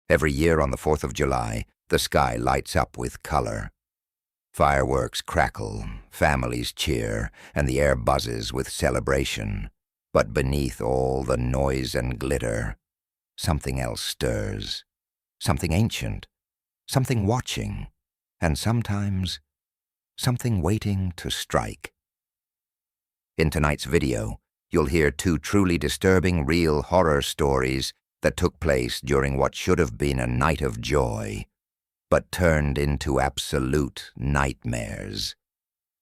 Every year on the 4th of July, the sky lights up with color. Fireworks crackle, families cheer, and the air buzzes with celebration. But beneath all the noise and glitter, something else stirs. Something ancient, something watching, and sometimes something waiting to strike. In tonight's video, you'll hear two truly disturbing real horror stories that took place during what should have been a night of joy, but turned into absolute nightmares.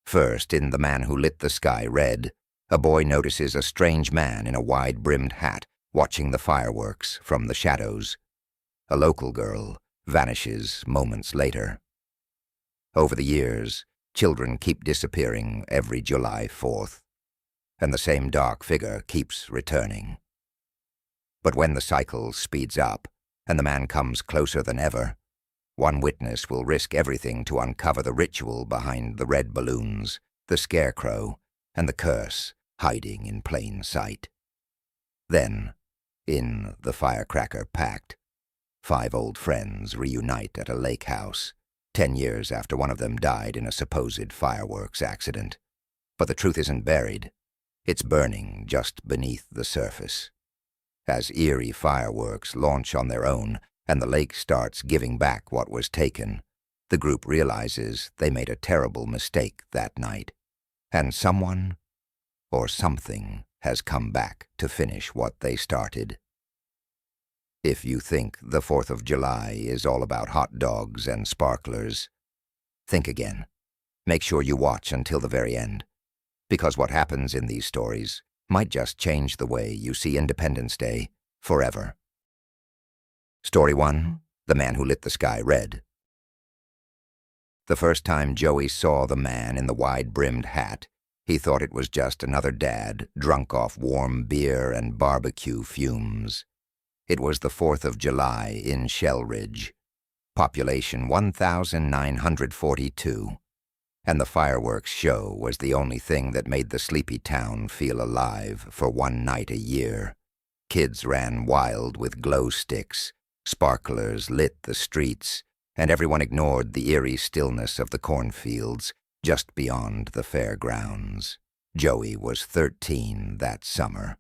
First, in The Man Who Lit the Sky Red, a boy notices a strange man in a wide-brimmed hat watching the fireworks from the shadows. A local girl vanishes moments later. Over the years, children keep disappearing every July 4th, and the same dark figure keeps returning. But when the cycle speeds up and the man comes closer than ever, one witness will risk everything to uncover the ritual behind the red balloons, the scarecrow, and the curse hiding in plain sight. Then, in the Firecracker Pact, 5 old friends reunite at a lakehouse, 10 years after one of them died in a supposed fireworks accident. But the truth isn't buried. It's burning just beneath the surface. As eerie fireworks launch on their own and the lake starts giving back what was taken, the group realizes they made a terrible mistake that night, and someone or something has come back to finish what they started. If you think the 4th of July is all about hot dogs and sparklers, think again. Make sure you watch until the very end, because what happens in these stories might just change the way you see Independence Day forever. Story 1, The Man Who Lit the Sky Red. The first time Joey saw the man in the wide-brimmed hat, he thought it was just another dad drunk off warm beer and barbecue fumes. It was the 4th of July in Shell Ridge, population 1,942, and the fireworks show was the only thing that made the sleepy town feel alive for one night a year. Kids ran wild with glow sticks, sparklers lit the streets, and everyone ignored the eerie stillness of the cornfields just beyond the fairgrounds. Joey was 13 that summer.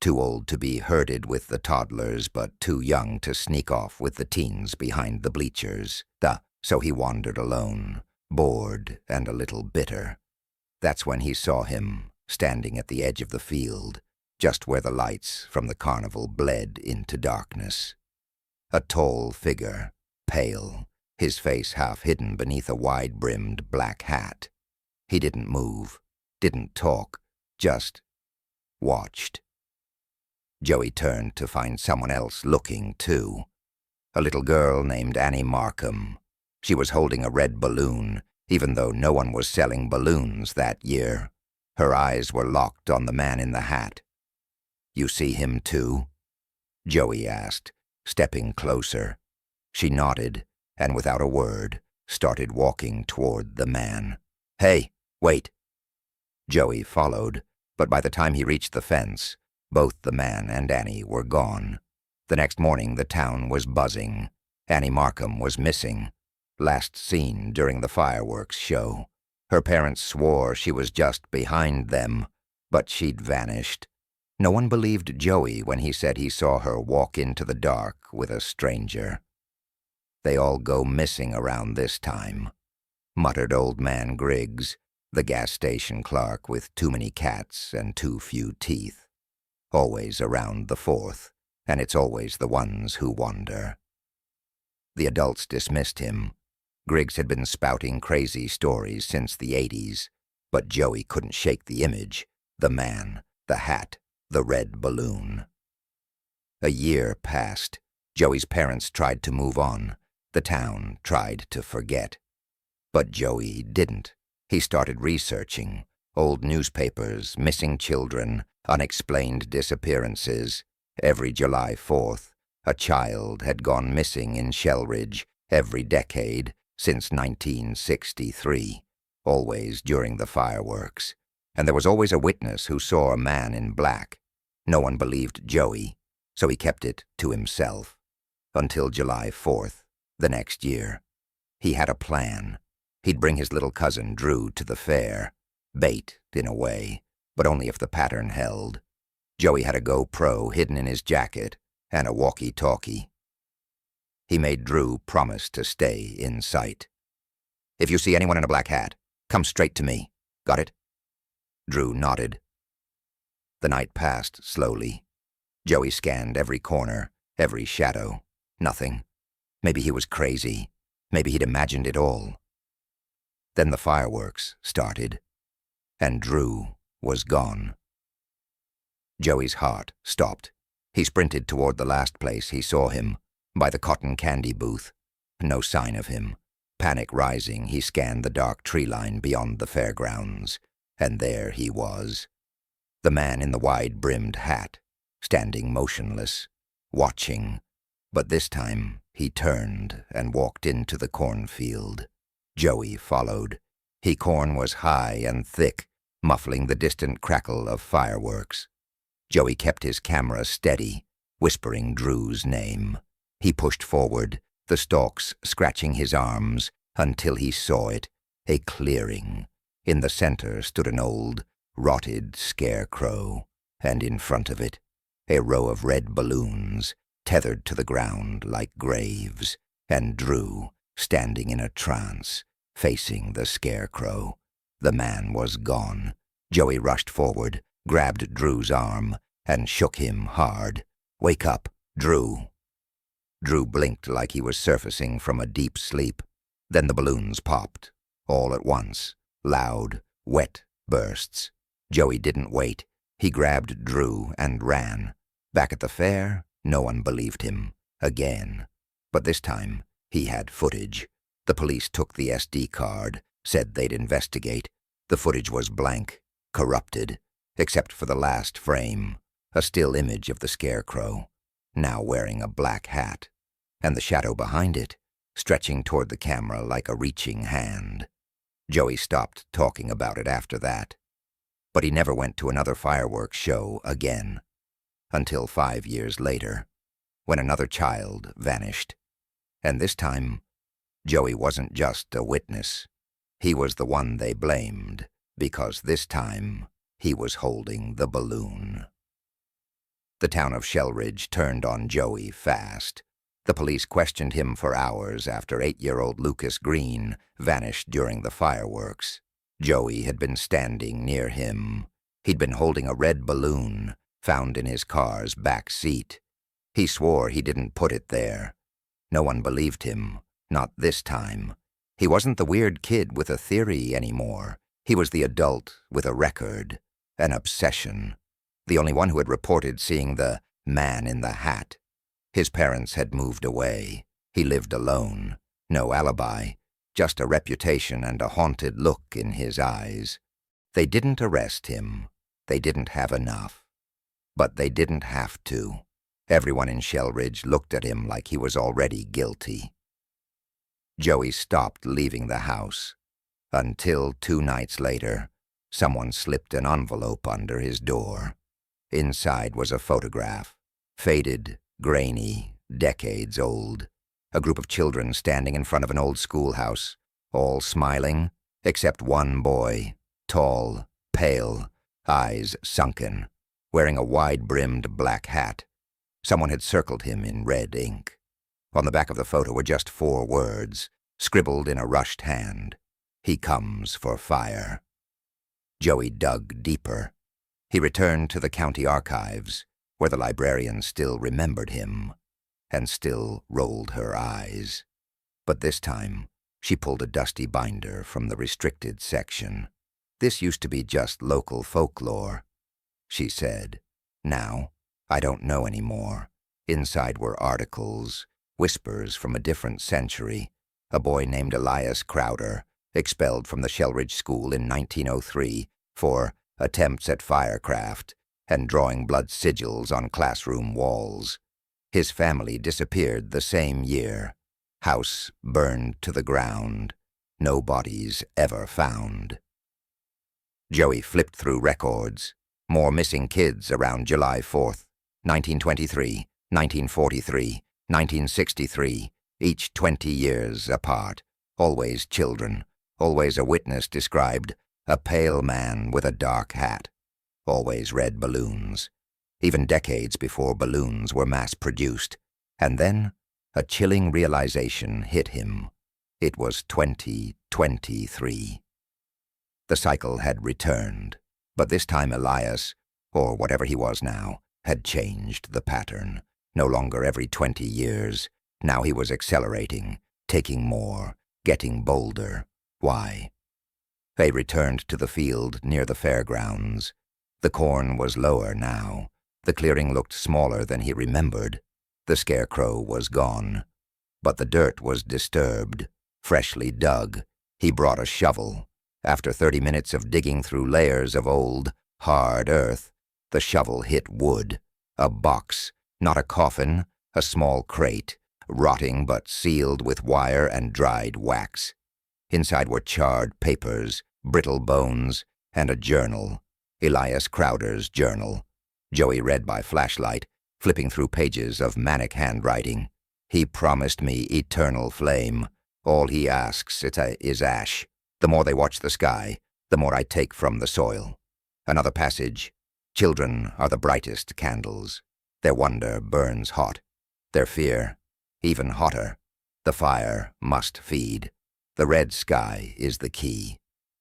Too old to be herded with the toddlers, but too young to sneak off with the teens behind the bleachers. So he wandered alone, bored and a little bitter. That's when he saw him, standing at the edge of the field, just where the lights from the carnival bled into darkness. A tall figure, pale, his face half hidden beneath a wide-brimmed black hat. He didn't move, didn't talk, just watched. Joey turned to find someone else looking, too. A little girl named Annie Markham. She was holding a red balloon, even though no one was selling balloons that year. Her eyes were locked on the man in the hat. "You see him, too?" Joey asked, stepping closer. She nodded, and without a word, started walking toward the man. "Hey, wait!" Joey followed, but by the time he reached the fence, both the man and Annie were gone. The next morning, the town was buzzing. Annie Markham was missing, last seen during the fireworks show. Her parents swore she was just behind them, but she'd vanished. No one believed Joey when he said he saw her walk into the dark with a stranger. "They all go missing around this time," muttered Old Man Griggs, the gas station clerk with too many cats and too few teeth. "Always around the 4th, and it's always the ones who wander." The adults dismissed him. Griggs had been spouting crazy stories since the 80s, but Joey couldn't shake the image, the man, the hat, the red balloon. A year passed. Joey's parents tried to move on. The town tried to forget. But Joey didn't. He started researching. Old newspapers, missing children, unexplained disappearances. Every July 4th, a child had gone missing in Shell Ridge every decade since 1963, always during the fireworks. And there was always a witness who saw a man in black. No one believed Joey, so he kept it to himself. until July 4th, the next year. He had a plan. He'd bring his little cousin Drew to the fair. Bait, in a way, but only if the pattern held. Joey had a GoPro hidden in his jacket and a walkie-talkie. He made Drew promise to stay in sight. "If you see anyone in a black hat, come straight to me. Got it?" Drew nodded. The night passed slowly. Joey scanned every corner, every shadow. Nothing. Maybe he was crazy. Maybe he'd imagined it all. Then the fireworks started, and Drew was gone. Joey's heart stopped. He sprinted toward the last place he saw him, by the cotton candy booth. No sign of him. Panic rising, he scanned the dark tree line beyond the fairgrounds, and there he was. The man in the wide-brimmed hat, standing motionless, watching. But this time he turned and walked into the cornfield. Joey followed. Corn was high and thick, muffling the distant crackle of fireworks. Joey kept his camera steady, whispering Drew's name. He pushed forward, the stalks scratching his arms, until he saw it, a clearing. In the center stood an old, rotted scarecrow, and in front of it, a row of red balloons, tethered to the ground like graves, and Drew, standing in a trance, facing the scarecrow. The man was gone. Joey rushed forward, grabbed Drew's arm, and shook him hard. "Wake up, Drew." Drew blinked like he was surfacing from a deep sleep. Then the balloons popped, all at once, loud, wet bursts. Joey didn't wait. He grabbed Drew and ran. Back at the fair, no one believed him. Again. But this time, he had footage. The police took the SD card, said they'd investigate. The footage was blank, corrupted, except for the last frame, a still image of the scarecrow, now wearing a black hat, and the shadow behind it, stretching toward the camera like a reaching hand. Joey stopped talking about it after that, but he never went to another fireworks show again, until 5 years later, when another child vanished. And this time, Joey wasn't just a witness. He was the one they blamed, because this time he was holding the balloon. The town of Shellridge turned on Joey fast. The police questioned him for hours after 8-year-old Lucas Green vanished during the fireworks. Joey had been standing near him. He'd been holding a red balloon, found in his car's back seat. He swore he didn't put it there. No one believed him, not this time. He wasn't the weird kid with a theory anymore. He was the adult with a record, an obsession. The only one who had reported seeing the man in the hat. His parents had moved away. He lived alone. No alibi, just a reputation and a haunted look in his eyes. They didn't arrest him. They didn't have enough. But they didn't have to. Everyone in Shellridge looked at him like he was already guilty. Joey stopped leaving the house, until 2 nights later, someone slipped an envelope under his door. Inside was a photograph, faded, grainy, decades old. A group of children standing in front of an old schoolhouse, all smiling, except one boy, tall, pale, eyes sunken, wearing a wide-brimmed black hat. Someone had circled him in red ink. On the back of the photo were just 4 words, scribbled in a rushed hand. "He comes for fire." Joey dug deeper. He returned to the county archives, where the librarian still remembered him, and still rolled her eyes. But this time, she pulled a dusty binder from the restricted section. "This used to be just local folklore," she said. "Now, I don't know anymore." Inside were articles, whispers from a different century. A boy named Elias Crowder, expelled from the Shellridge School in 1903 for attempts at firecraft and drawing blood sigils on classroom walls. His family disappeared the same year. House burned to the ground. No bodies ever found. Joey flipped through records. More missing kids around July 4th, 1923, 1943, 1963, each 20 years apart. Always children. Always a witness described a pale man with a dark hat. Always red balloons. Even decades before balloons were mass-produced. And then a chilling realization hit him. It was 2023. The cycle had returned, but this time Elias, or whatever he was now, had changed the pattern. No longer every 20 years. Now he was accelerating, taking more, getting bolder. Why? They returned to the field near the fairgrounds. The corn was lower now. The clearing looked smaller than he remembered. The scarecrow was gone. But the dirt was disturbed, freshly dug. He brought a shovel. After 30 minutes of digging through layers of old, hard earth, the shovel hit wood. A box, not a coffin, a small crate, rotting but sealed with wire and dried wax. Inside were charred papers, brittle bones, and a journal. Elias Crowder's journal. Joey read by flashlight, flipping through pages of manic handwriting. He promised me eternal flame. All he asks is ash. The more they watch the sky, the more I take from the soil. Another passage. Children are the brightest candles. Their wonder burns hot. Their fear, even hotter. The fire must feed. The red sky is the key.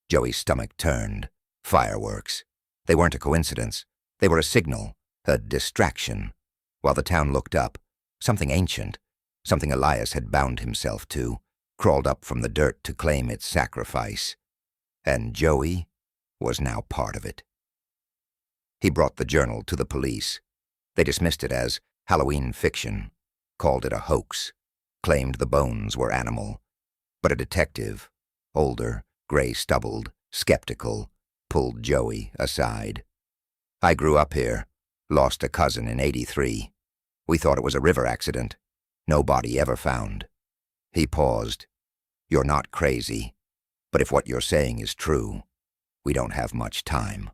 Joey's stomach turned. Fireworks. They weren't a coincidence. They were a signal, a distraction. While the town looked up, something ancient, something Elias had bound himself to, crawled up from the dirt to claim its sacrifice. And Joey was now part of it. He brought the journal to the police. They dismissed it as Halloween fiction, called it a hoax, claimed the bones were animal. But a detective, older, gray-stubbled, skeptical, pulled Joey aside. I grew up here, lost a cousin in '83. We thought it was a river accident. No body ever found. He paused. You're not crazy, but if what you're saying is true, we don't have much time.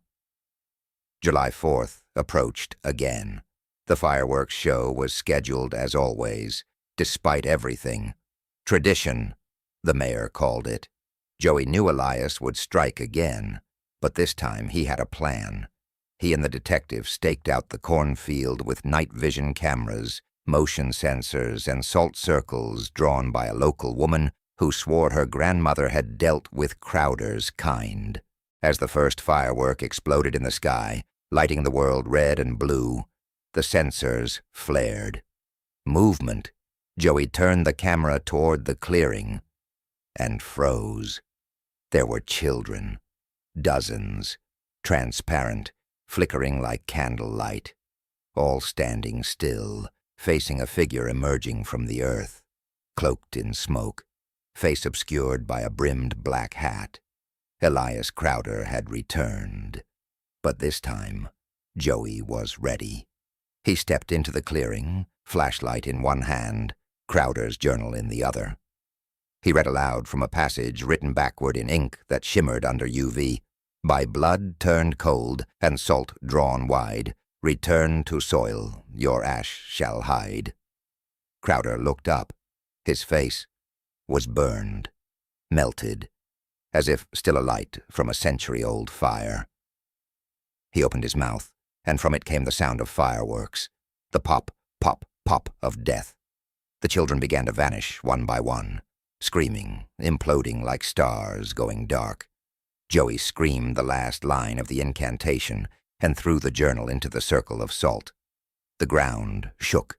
July 4th approached again. The fireworks show was scheduled as always, despite everything. Tradition, the mayor called it. Joey knew Elias would strike again, but this time he had a plan. He and the detective staked out the cornfield with night vision cameras, motion sensors, and salt circles drawn by a local woman who swore her grandmother had dealt with Crowder's kind. As the first firework exploded in the sky, lighting the world red and blue, the sensors flared. Movement. Joey turned the camera toward the clearing and froze. There were children, dozens, transparent, flickering like candlelight, all standing still, facing a figure emerging from the earth, cloaked in smoke, face obscured by a brimmed black hat. Elias Crowder had returned, but this time Joey was ready. He stepped into the clearing, flashlight in one hand, Crowder's journal in the other. He read aloud from a passage written backward in ink that shimmered under UV. By blood turned cold and salt drawn wide, return to soil, your ash shall hide. Crowder looked up. His face was burned, melted, as if still alight from a century-old fire. He opened his mouth, and from it came the sound of fireworks, the pop, pop, pop of death. The children began to vanish one by one, screaming, imploding like stars going dark. Joey screamed the last line of the incantation and threw the journal into the circle of salt. The ground shook.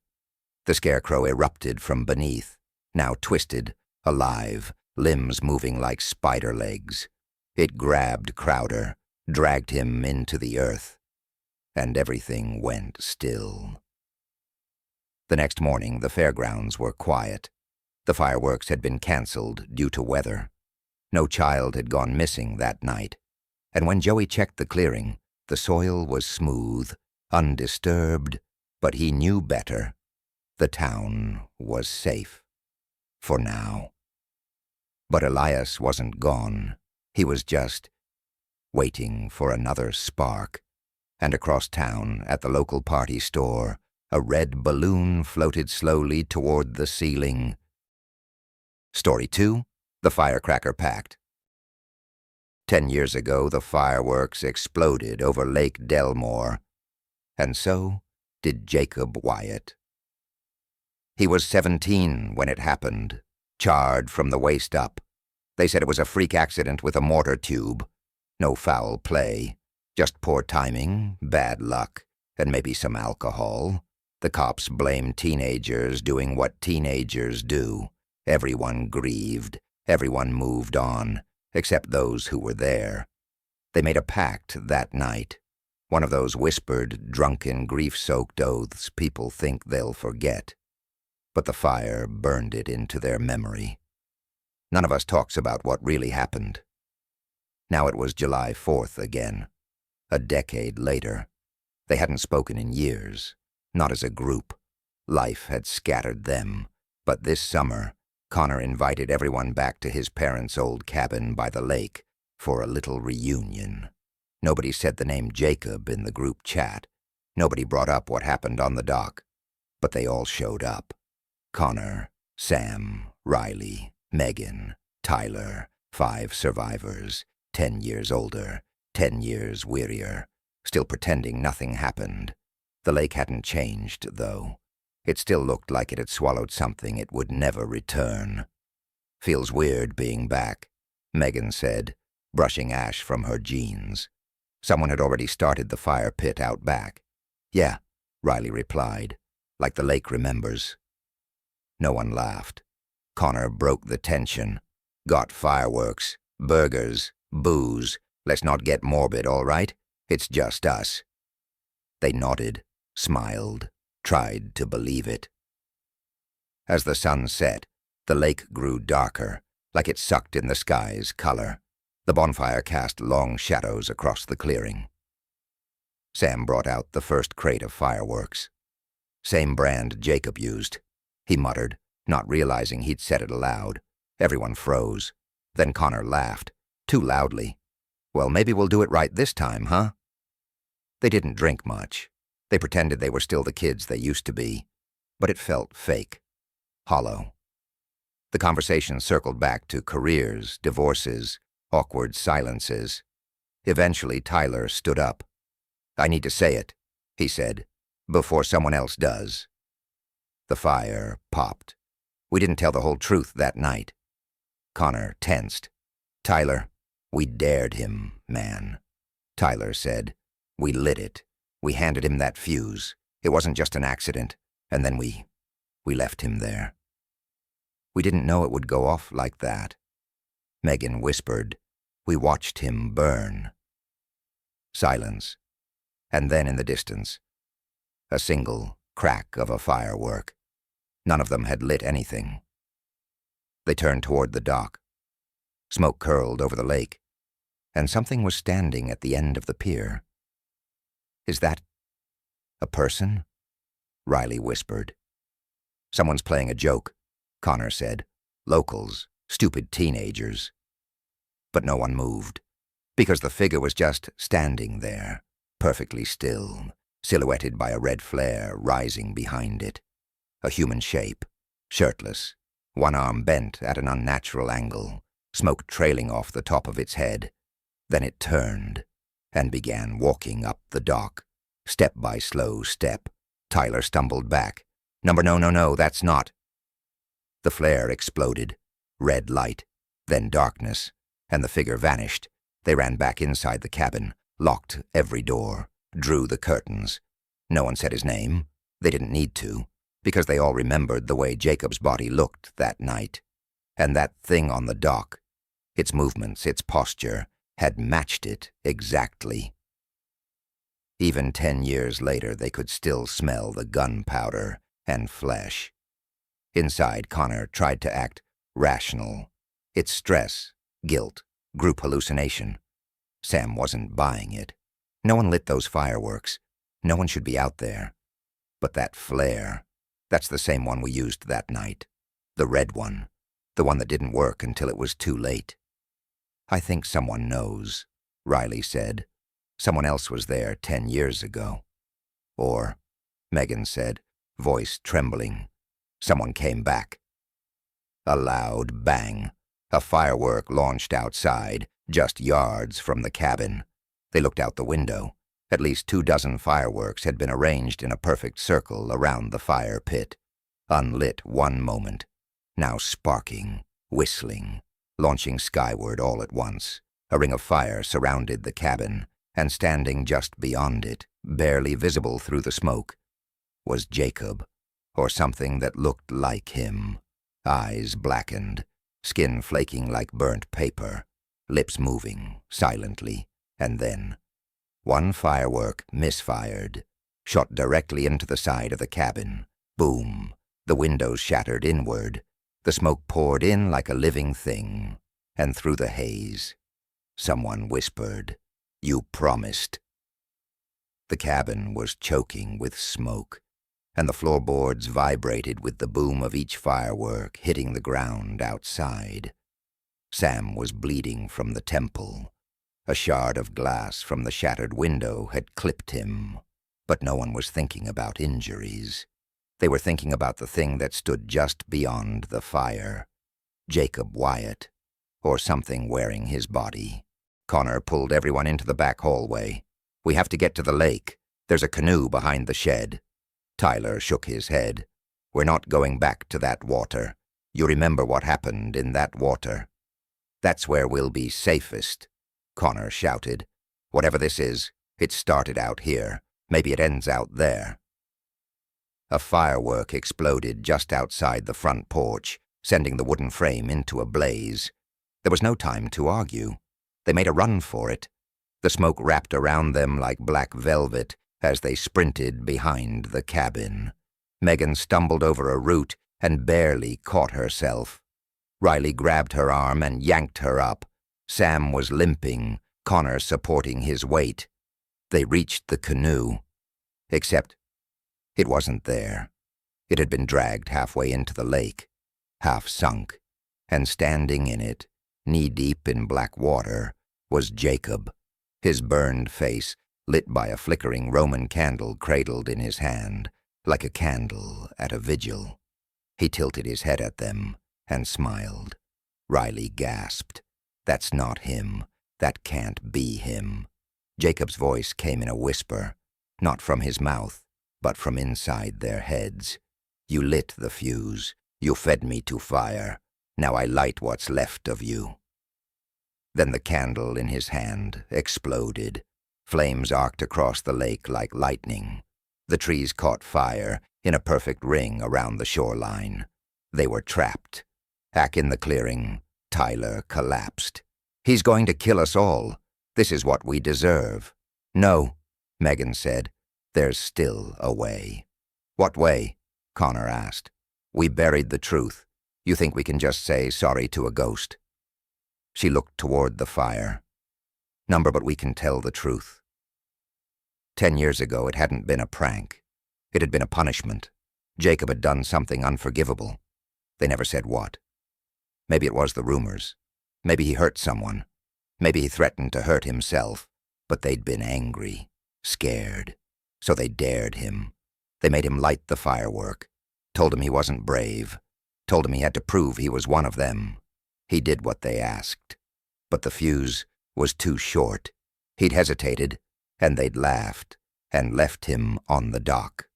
The scarecrow erupted from beneath, now twisted, alive, limbs moving like spider legs. It grabbed Crowder, dragged him into the earth, and everything went still. The next morning, the fairgrounds were quiet. The fireworks had been canceled due to weather. No child had gone missing that night, and when Joey checked the clearing, the soil was smooth, undisturbed, but he knew better. The town was safe. For now. But Elias wasn't gone. He was just waiting for another spark. And across town, at the local party store, A red balloon floated slowly toward the ceiling. Story 2, The Firecracker Pact. 10 years ago, the fireworks exploded over Lake Delmore, and so did Jacob Wyatt. He was 17 when it happened, charred from the waist up. They said it was a freak accident with a mortar tube. No foul play, just poor timing, bad luck, and maybe some alcohol. The cops blamed teenagers doing what teenagers do. Everyone grieved, everyone moved on, except those who were there. They made a pact that night, one of those whispered, drunken, grief-soaked oaths people think they'll forget. But the fire burned it into their memory. None of us talks about what really happened. Now it was July 4th again, a decade later. They hadn't spoken in years, not as a group. Life had scattered them, but this summer, Connor invited everyone back to his parents' old cabin by the lake for a little reunion. Nobody said the name Jacob in the group chat. Nobody brought up what happened on the dock, but they all showed up. Connor, Sam, Riley, Megan, Tyler, 5 survivors, 10 years older, 10 years wearier, still pretending nothing happened. The lake hadn't changed, though. It still looked like it had swallowed something it would never return. "Feels weird being back," Megan said, brushing ash from her jeans. Someone had already started the fire pit out back. "Yeah," Riley replied, "like the lake remembers." No one laughed. Connor broke the tension. "Got fireworks, burgers, booze. Let's not get morbid, all right? It's just us." They nodded, smiled, tried to believe it. As the sun set, the lake grew darker, like it sucked in the sky's color. The bonfire cast long shadows across the clearing. Sam brought out the first crate of fireworks. "Same brand Jacob used," he muttered, not realizing he'd said it aloud. Everyone froze. Then Connor laughed, too loudly. "Well, maybe we'll do it right this time, huh?" They didn't drink much. They pretended they were still the kids they used to be, but it felt fake, hollow. The conversation circled back to careers, divorces, awkward silences. Eventually, Tyler stood up. "I need to say it," he said, "before someone else does." The fire popped. "We didn't tell the whole truth that night." Connor tensed. "Tyler, we dared him, man." Tyler said, "We lit it. We handed him that fuse. It wasn't just an accident. And then we left him there." "We didn't know it would go off like that." Megan whispered, "We watched him burn." Silence. And then in the distance, a single crack of a firework. None of them had lit anything. They turned toward the dock. Smoke curled over the lake, and something was standing at the end of the pier. "Is that a person?" Riley whispered. "Someone's playing a joke," Connor said. "Locals, stupid teenagers." But no one moved, because the figure was just standing there, perfectly still, silhouetted by a red flare rising behind it. A human shape, shirtless, one arm bent at an unnatural angle, smoke trailing off the top of its head. Then it turned and began walking up the dock, step by slow step. Tyler stumbled back. No, that's not." The flare exploded, red light, then darkness, and the figure vanished. They ran back inside the cabin, locked every door, drew the curtains. No one said his name. They didn't need to, because they all remembered the way Jacob's body looked that night. And that thing on the dock, its movements, its posture, had matched it exactly. Even 10 years later, they could still smell the gunpowder and flesh. Inside, Connor tried to act rational. It's stress, guilt, group hallucination. Sam wasn't buying it. No one lit those fireworks. No one should be out there. But that flare, that's the same one we used that night. The red one. The one that didn't work until it was too late. "I think someone knows," Riley said. "Someone else was there 10 years ago. Or Megan said, voice trembling. Someone came back. A loud bang. A firework launched outside, just yards from the cabin. They looked out the window. At least 24 fireworks had been arranged in a perfect circle around the fire pit. Unlit one moment, now sparking, whistling, launching skyward all at once. A ring of fire surrounded the cabin, and standing just beyond it, barely visible through the smoke, was Jacob, or something that looked like him. Eyes blackened, skin flaking like burnt paper, lips moving silently, and then one firework misfired, shot directly into the side of the cabin. Boom! The windows shattered inward. The smoke poured in like a living thing, and through the haze, someone whispered, "You promised." The cabin was choking with smoke, and the floorboards vibrated with the boom of each firework hitting the ground outside. Sam was bleeding from the temple. A shard of glass from the shattered window had clipped him, but no one was thinking about injuries. They were thinking about the thing that stood just beyond the fire. Jacob Wyatt, or something wearing his body. Connor pulled everyone into the back hallway. "We have to get to the lake. There's a canoe behind the shed." Tyler shook his head. "We're not going back to that water. You remember what happened in that water." "That's where we'll be safest," Connor shouted. "Whatever this is, it started out here. Maybe it ends out there." A firework exploded just outside the front porch, sending the wooden frame into a blaze. There was no time to argue. They made a run for it. The smoke wrapped around them like black velvet as they sprinted behind the cabin. Megan stumbled over a root and barely caught herself. Riley grabbed her arm and yanked her up. Sam was limping, Connor supporting his weight. They reached the canoe. Except it wasn't there. It had been dragged halfway into the lake, half sunk, and standing in it, knee-deep in black water, was Jacob, his burned face lit by a flickering Roman candle cradled in his hand, like a candle at a vigil. He tilted his head at them and smiled. Riley gasped. "That's not him. That can't be him." Jacob's voice came in a whisper, not from his mouth, but from inside their heads. "You lit the fuse. You fed me to fire. Now I light what's left of you." Then the candle in his hand exploded. Flames arced across the lake like lightning. The trees caught fire in a perfect ring around the shoreline. They were trapped. Back in the clearing, Tyler collapsed. "He's going to kill us all. This is what we deserve." "No," Megan said. "There's still a way." "What way?" Connor asked. "We buried the truth. You think we can just say sorry to a ghost?" She looked toward the fire. "Number, but we can tell the truth. 10 years ago, it hadn't been a prank. It had been a punishment. Jacob had done something unforgivable. They never said what. Maybe it was the rumors. Maybe he hurt someone. Maybe he threatened to hurt himself. But they'd been angry, scared. So they dared him. They made him light the firework. Told him he wasn't brave. Told him he had to prove he was one of them. He did what they asked. But the fuse was too short. He'd hesitated, and they'd laughed, and left him on the dock.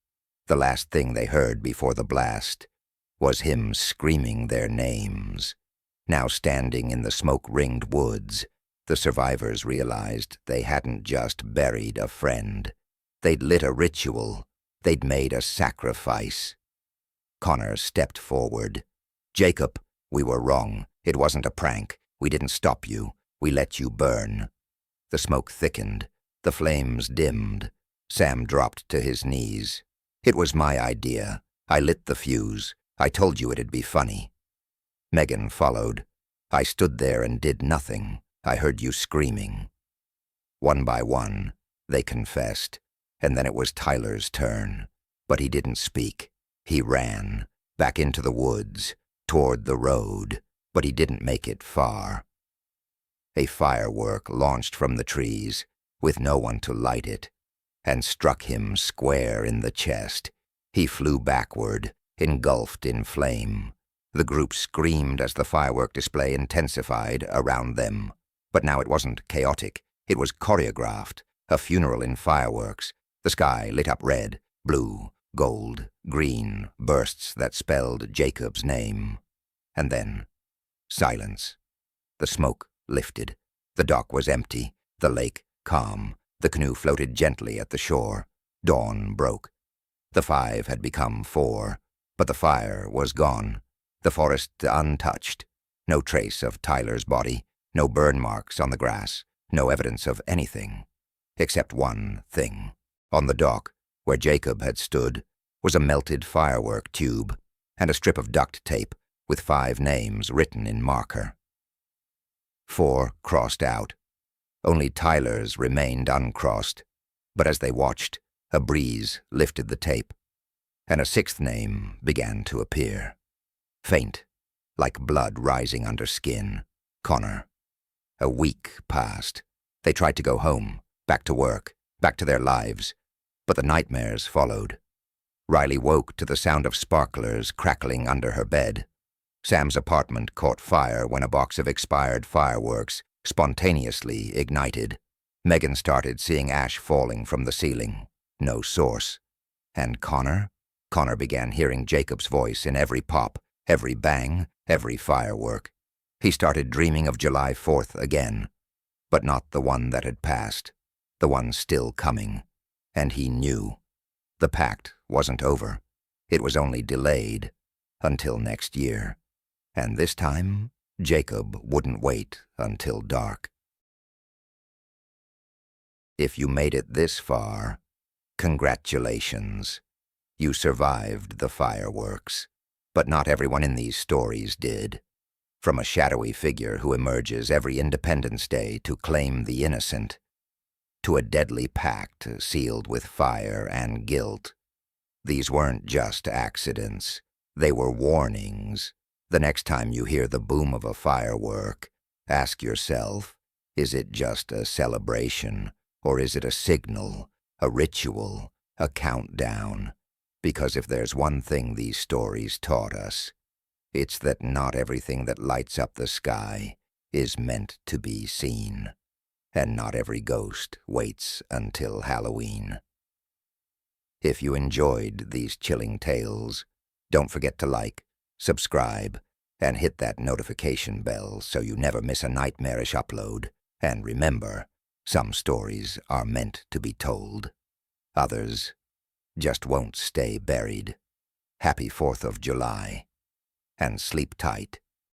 The last thing they heard before the blast was him screaming their names. Now standing in the smoke-ringed woods, the survivors realized they hadn't just buried a friend. They'd lit a ritual. They'd made a sacrifice. Connor stepped forward. "Jacob, we were wrong. It wasn't a prank. We didn't stop you. We let you burn." The smoke thickened. The flames dimmed. Sam dropped to his knees. "It was my idea. I lit the fuse. I told you it'd be funny." Megan followed. "I stood there and did nothing. I heard you screaming." One by one, they confessed, and then it was Tyler's turn. But he didn't speak. He ran, back into the woods, toward the road, but he didn't make it far. A firework launched from the trees, with no one to light it, and struck him square in the chest. He flew backward, engulfed in flame. The group screamed as the firework display intensified around them. But now it wasn't chaotic. It was choreographed, a funeral in fireworks. The sky lit up red, blue, gold, green, bursts that spelled Jacob's name. And then, silence. The smoke lifted. The dock was empty, the lake calm. The canoe floated gently at the shore. Dawn broke. The 5 had become 4, but the fire was gone. The forest untouched. No trace of Tyler's body, no burn marks on the grass, no evidence of anything. Except one thing. On the dock, where Jacob had stood, was a melted firework tube and a strip of duct tape with 5 names written in marker. 4 crossed out. Only Tyler's remained uncrossed, but as they watched, a breeze lifted the tape, and a 6th name began to appear. Faint, like blood rising under skin. Connor. A week passed. They tried to go home, back to work, back to their lives, but the nightmares followed. Riley woke to the sound of sparklers crackling under her bed. Sam's apartment caught fire when a box of expired fireworks spontaneously ignited. Megan started seeing ash falling from the ceiling. No source. And Connor? Connor began hearing Jacob's voice in every pop, every bang, every firework. He started dreaming of July 4th again, but not the one that had passed, the one still coming. And he knew. The pact wasn't over. It was only delayed until next year. And this time, Jacob wouldn't wait until dark. If you made it this far, congratulations. You survived the fireworks. But not everyone in these stories did. From a shadowy figure who emerges every Independence Day to claim the innocent, to a deadly pact sealed with fire and guilt. These weren't just accidents. They were warnings. The next time you hear the boom of a firework, ask yourself, is it just a celebration, or is it a signal, a ritual, a countdown? Because if there's one thing these stories taught us, it's that not everything that lights up the sky is meant to be seen, and not every ghost waits until Halloween. If you enjoyed these chilling tales, don't forget to like, subscribe, and hit that notification bell so you never miss a nightmarish upload. And remember, some stories are meant to be told. Others just won't stay buried. Happy 4th of July, and sleep tight.